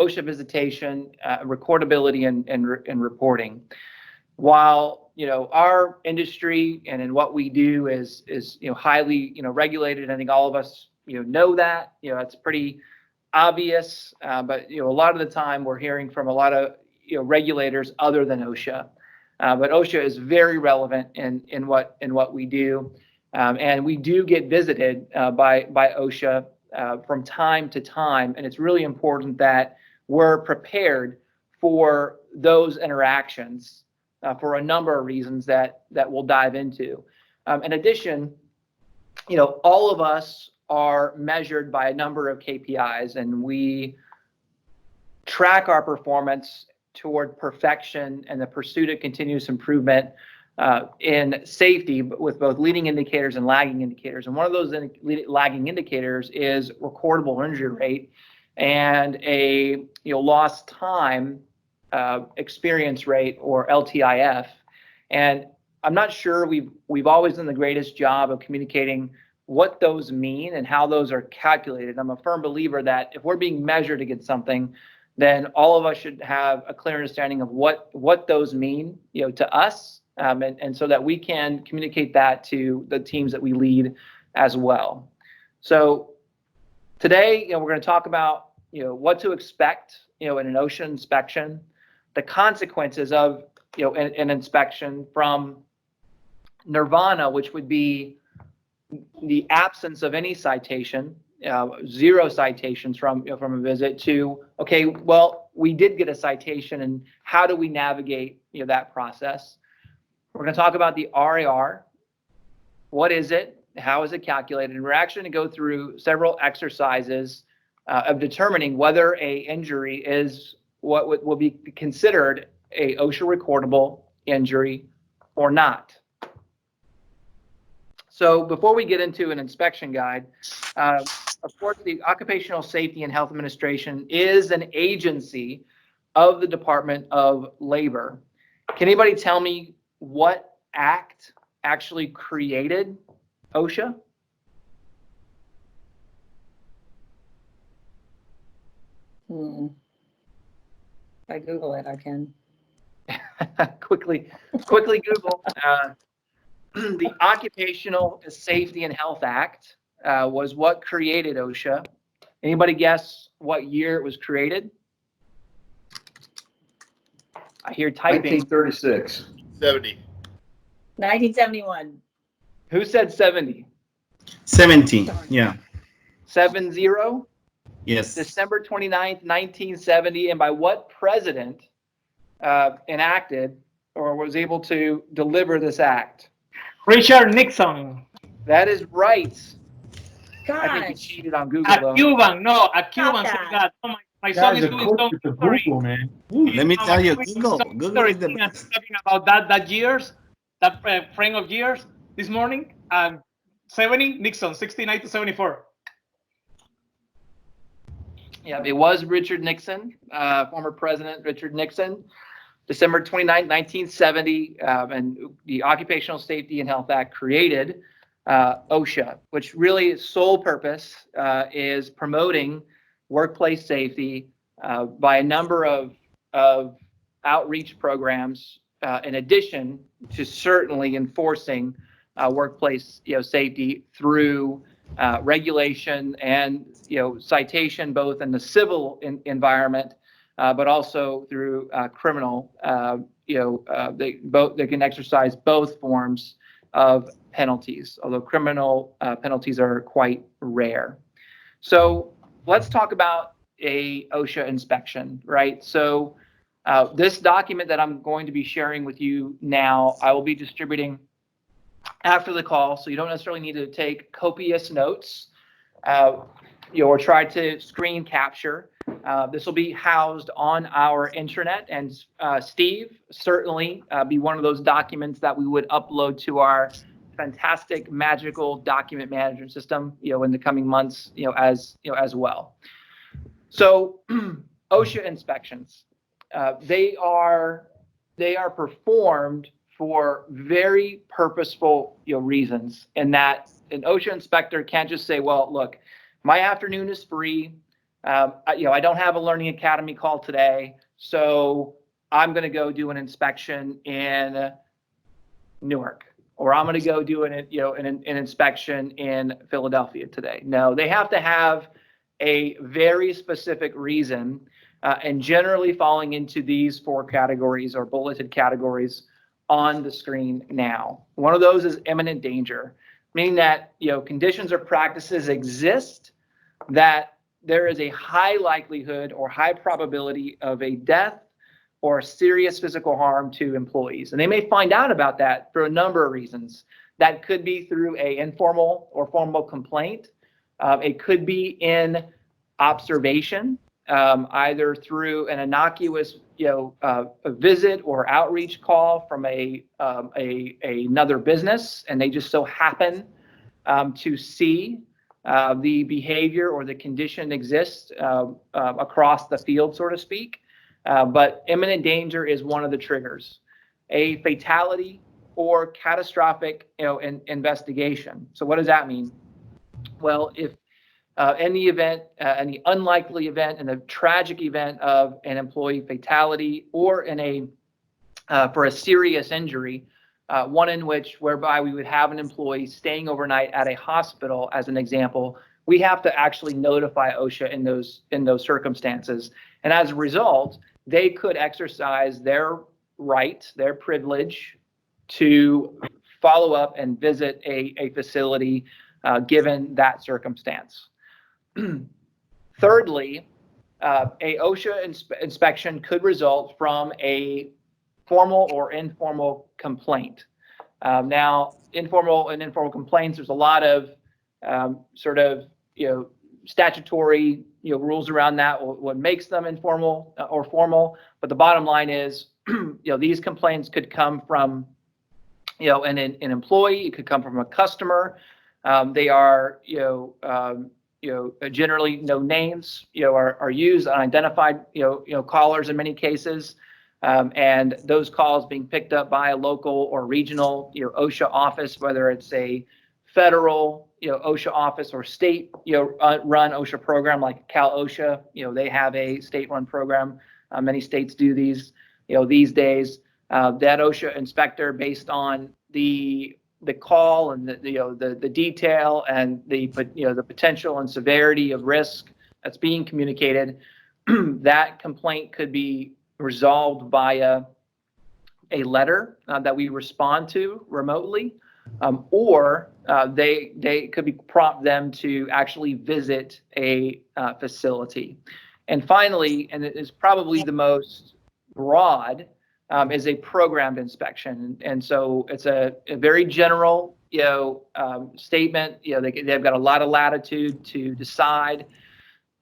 OSHA visitation, recordability, and reporting. While our industry and in what we do is highly regulated, I think all of us know that it's pretty obvious. But a lot of the time we're hearing from a lot of regulators other than OSHA. But OSHA is very relevant in what we do, and we do get visited by OSHA from time to time, and it's really important that we're prepared for those interactions for a number of reasons that we'll dive into. In addition, all of us are measured by a number of KPIs, and we track our performance toward perfection and the pursuit of continuous improvement in safety, but with both leading indicators and lagging indicators. And one of those lagging indicators is recordable injury rate and a lost time experience rate, or LTIF. And I'm not sure we've always done the greatest job of communicating what those mean and how those are calculated. I'm a firm believer that if we're being measured against something, then all of us should have a clear understanding of what those mean to us, and so that we can communicate that to the teams that we lead as well. So today, we're going to talk about what to expect in an OSHA inspection, the consequences of an inspection, from nirvana, which would be the absence of any citation, 0 citations from a visit, to okay, well, we did get a citation, and how do we navigate that process? We're going to talk about the RAR. What is it? How is it calculated? And we're actually going to go through several exercises of determining whether a injury is what will be considered a OSHA recordable injury or not. So before we get into an inspection guide, of course, the Occupational Safety and Health Administration is an agency of the Department of Labor. Can anybody tell me what act actually created OSHA? If I Google it, I can. quickly Google. The Occupational Safety and Health Act was what created OSHA. Anybody guess what year it was created? I hear typing. 1936. 70. 1971. Who said 70? 70, yeah. 70? Yes. December 29th, 1970. And by what president enacted or was able to deliver this act? Richard Nixon. That is right. Gosh. I think you cheated on Google, A though. Cuban said that. that. Oh, my son is Guys, doing of course, some it's a history. Google, man. Let me tell you, My Google is the best. talking about that years, that frame of years this morning. 70, Nixon, 69 to 74. Yeah, it was Richard Nixon, former President Richard Nixon, December 29, 1970, and the Occupational Safety and Health Act created OSHA, which really its sole purpose is promoting workplace safety by a number of outreach programs, in addition to certainly enforcing workplace safety through regulation and citation, both in the civil environment, but also through criminal. They can exercise both forms of penalties, although criminal penalties are quite rare. So let's talk about a OSHA inspection, right? So this document that I'm going to be sharing with you now, I will be distributing after the call, so you don't necessarily need to take copious notes or try to screen capture. This will be housed on our intranet, and Steve certainly be one of those documents that we would upload to our fantastic, magical document management system, in the coming months, as well. So, OSHA inspections, they are performed for very purposeful, reasons, in that an OSHA inspector can't just say, well, look, my afternoon is free. I don't have a Learning Academy call today, so I'm going to go do an inspection in Newark, or I'm going to go do an inspection in Philadelphia today. No, they have to have a very specific reason, and generally falling into these 4 categories or bulleted categories on the screen now. One of those is imminent danger, meaning that conditions or practices exist that there is a high likelihood or high probability of a death or serious physical harm to employees. And they may find out about that for a number of reasons. That could be through an informal or formal complaint. It could be in observation, either through an innocuous a visit or outreach call from another business, and they just so happen to see the behavior or the condition exists across the field, so to speak. But imminent danger is one of the triggers. A fatality or catastrophic investigation. So what does that mean? Well, if any unlikely event, and a tragic event of an employee fatality, or for a serious injury, one whereby we would have an employee staying overnight at a hospital, as an example, we have to actually notify OSHA in those circumstances. And as a result, they could exercise their right, their privilege, to follow up and visit a facility given that circumstance. Thirdly, a OSHA inspection could result from a formal or informal complaint. Now, informal and informal complaints, there's a lot of statutory rules around that, what makes them informal or formal. But the bottom line is, these complaints could come from an employee, it could come from a customer. They are generally no names are used, unidentified callers in many cases, and those calls being picked up by a local or regional OSHA office, whether it's a federal OSHA office or state run OSHA program like Cal OSHA. They have a state-run program. Many states do these these days. That OSHA inspector, based on the call and the detail and the potential and severity of risk that's being communicated, that complaint could be resolved via a letter that we respond to remotely, or they could prompt them to actually visit a facility. And finally, and it is probably the most broad, is a programmed inspection. And so it's a very general statement. They've got a lot of latitude to decide.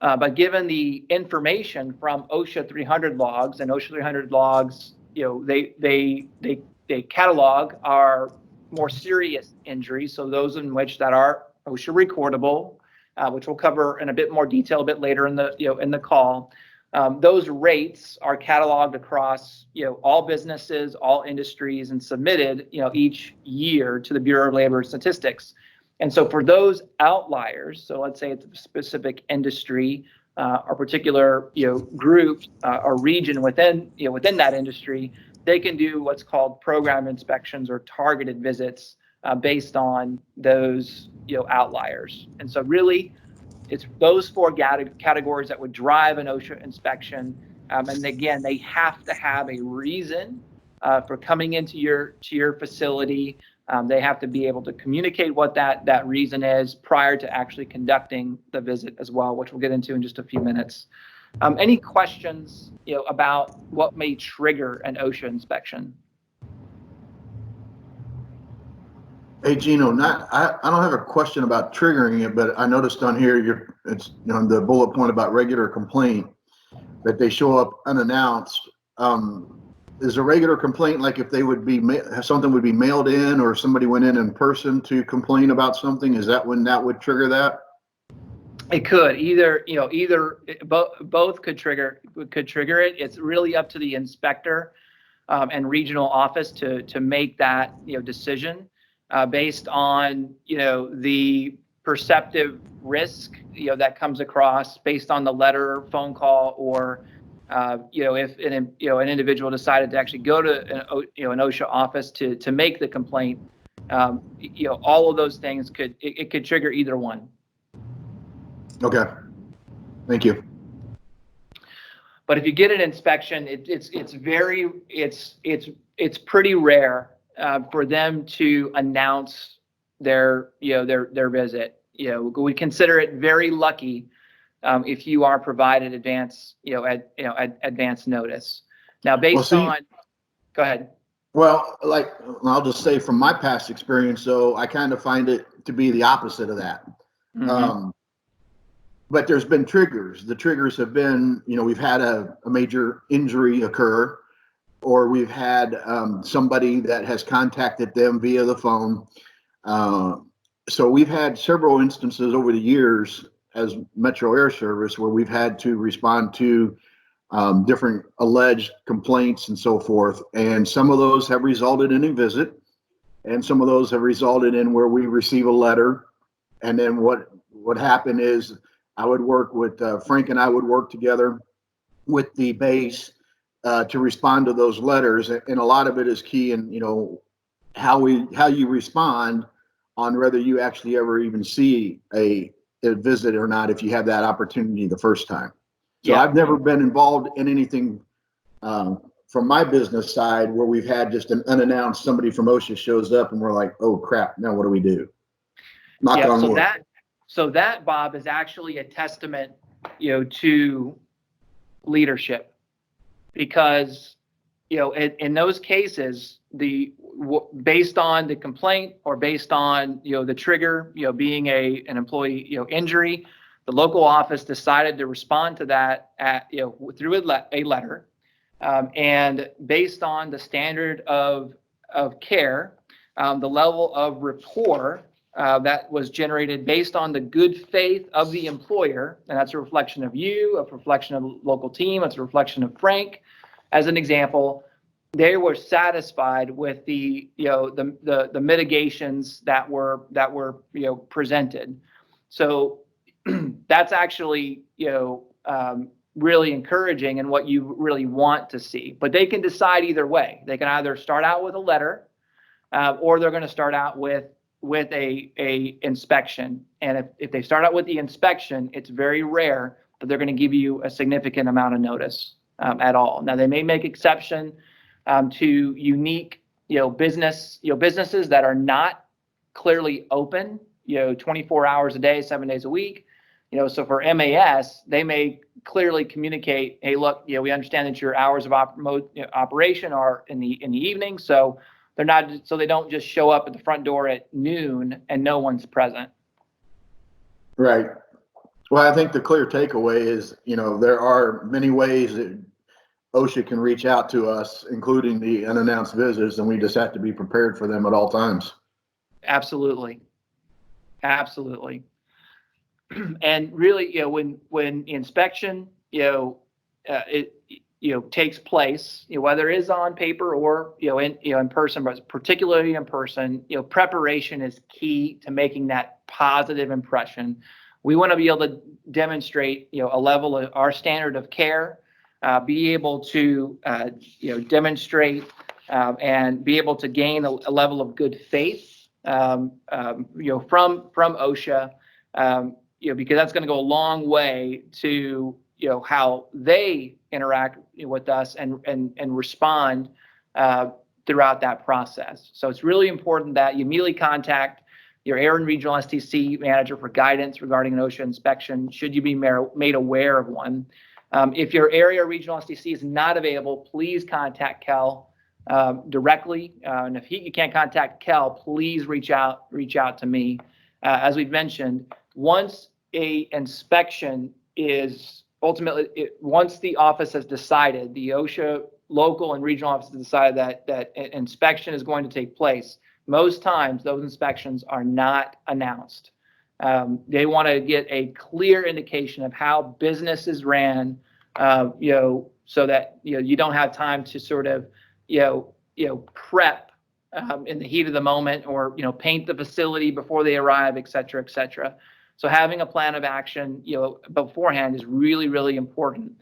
But given the information from OSHA 300 logs, and OSHA 300 logs, they catalog our more serious injuries, so those in which that are OSHA recordable, which we'll cover in a bit more detail a bit later in the call. Those rates are cataloged across all businesses, all industries, and submitted each year to the Bureau of Labor Statistics. And so for those outliers, so let's say it's a specific industry or particular group or region within that industry, they can do what's called program inspections or targeted visits based on those outliers. And so really, it's those 4 categories that would drive an OSHA inspection. And again, they have to have a reason for coming into your facility. They have to be able to communicate what that reason is prior to actually conducting the visit as well, which we'll get into in just a few minutes. Any questions about what may trigger an OSHA inspection? Hey Gino, I don't have a question about triggering it, but I noticed on here it's on the bullet point about regular complaint that they show up unannounced. Is a regular complaint like if they would be something would be mailed in, or somebody went in person to complain about something? Is that when that would trigger that? It could both could trigger it. It's really up to the inspector and regional office to make that decision based on the perceptive risk, that comes across based on the letter, phone call, or if an individual decided to actually go to an OSHA office to make the complaint, all of those things could trigger either one. Okay. Thank you. But if you get an inspection, it's pretty rare for them to announce their visit. We consider it very lucky if you are provided advance notice. Now, based on, go ahead. Well, I'll just say from my past experience, though, I kind of find it to be the opposite of that. Mm-hmm. But there's been triggers. The triggers have been, we've had a major injury occur, or we've had somebody that has contacted them via the phone. So we've had several instances over the years as Metro Air Service where we've had to respond to different alleged complaints and so forth. And some of those have resulted in a visit, and some of those have resulted in where we receive a letter. And then what happened is I would work with Frank, and I would work together with the base to respond to those letters. And a lot of it is key in, how you respond on whether you actually ever even see a visit or not, if you have that opportunity the first time. So yeah. I've never been involved in anything from my business side where we've had just an unannounced somebody from OSHA shows up and we're like, oh crap, now what do we do? Knock on wood. So that, Bob, is actually a testament, to leadership, because, in those cases, based on the complaint or based on, the trigger, being an employee, injury, the local office decided to respond to that through a letter, and based on the standard of care, the level of rapport that was generated based on the good faith of the employer, and that's a reflection of you, a reflection of the local team, it's a reflection of Frank, as an example. They were satisfied with the mitigations that were presented. So that's actually really encouraging and what you really want to see. But they can decide either way. They can either start out with a letter, or they're going to start out with a inspection. And if they start out with the inspection, it's very rare that they're going to give you a significant amount of notice at all. Now, they may make exception to unique businesses that are not clearly open 24 hours a day, 7 days a week. So for MAS, they may clearly communicate, hey, look, we understand that your hours of operation are in the evening, so they don't just show up at the front door at noon and no one's present. Right. Well, I think the clear takeaway is, there are many ways that OSHA can reach out to us, including the unannounced visits, and we just have to be prepared for them at all times. Absolutely. And really, when the inspection, takes place, whether it is on paper or in person, but particularly in person, preparation is key to making that positive impression. We want to be able to demonstrate a level of our standard of care, be able to demonstrate and be able to gain a level of good faith from OSHA, because that's going to go a long way to how they interact with us and respond throughout that process. So it's really important that you immediately contact your Air and Regional STC manager for guidance regarding an OSHA inspection, should you be made aware of one. If your area regional STC is not available, please contact Kel directly. And if you can't contact Kel, please reach out to me. As we've mentioned, once a inspection is ultimately, once the office has decided, the OSHA local and regional office has decided that an inspection is going to take place, most times those inspections are not announced. They want to get a clear indication of how business is ran, so that you don't have time to sort of prep in the heat of the moment, or, you know, paint the facility before they arrive, et cetera, et cetera. So having a plan of action, you know, beforehand is really, really important.